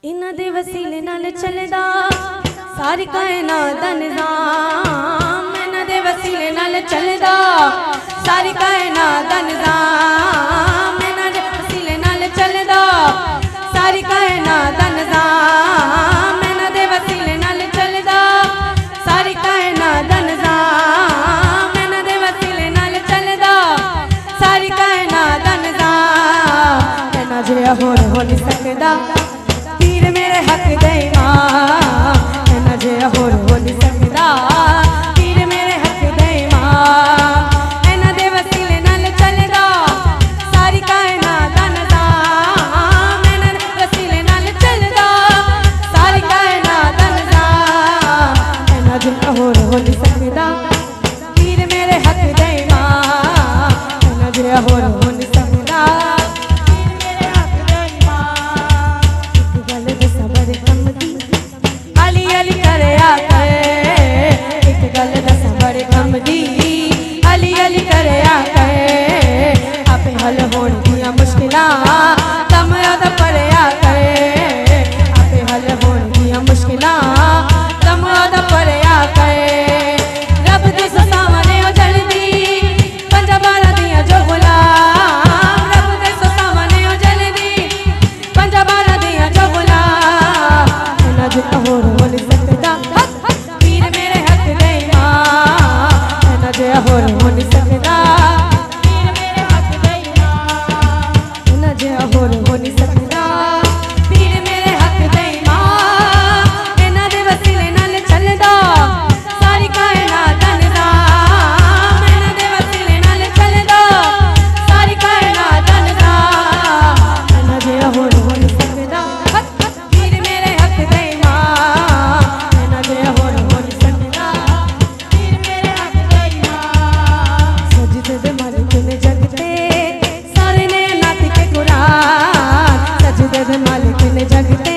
इन्हां दे वसीले नाल चलदा सारी कायनात दा निज़ाम। इन्हां दे वसीले नाल चलदा सारी कायनात दा निज़ाम। इन्हां दे वसीले नाल चलदा सारी कायनात दा निज़ाम। इन्हां दे वसीले नाल चलदा सारी कायनात दा निज़ाम। इन्हां दे वसीले नाल चलदा सारी कायनात दा निज़ाम। इन्हां जिहा होर हो नहीं सकदा पीर मेरे हक दे इमाम। इन्हां जिहा होर हो नहीं सकदा पीर मेरे हक दे इमाम। इन्हां दे वसीले नाल चलदा सारी कायनात दा निज़ाम। इन्हां दे वसीले नाल चलदा सारी कायनात दा निज़ाम। इन्हां जिहा होर हो नहीं सकदा पीर मेरे हक दे इमाम। इन्हां जिहा होर हो नहीं सकदा अली अली करया करे आपे हल होण दियां मुश्किलां तम याद पढ़या करे। आपे हल होण दियां मुश्किलां तम याद पढ़या करे। रब दे सामने ओ जल्दी पंजा बारा दियां जो गुलाम। रब दे सामने ओ जल्दी पंजा बारा दियां जो गुलाम। इन्हां जिहा होर हो नहीं सकदा पीर मेरे हक दे इमाम। इन्हां जिहा होर हो नहीं सकदा पीर मेरे हक दे इमाम। इन्हां जिहा होर हो नहीं सकदा पीर मेरे हक दे इमाम। इन्हां दे वसीले नाल चलदा सारी कायनात दा निज़ाम। इन्हां दे वसीले नाल चलदा सारी कायनात दा निज़ाम। इन्हां जिहा होर हो नहीं सकदा पीर मेरे हक दे इमाम। इन्हां जिहा होर हो नहीं सकदा पीर मेरे हक दे इमाम। सजदे दे मालिक ने जगते सारे ने नात के कुरान। सजदे दे मालिक ने जगते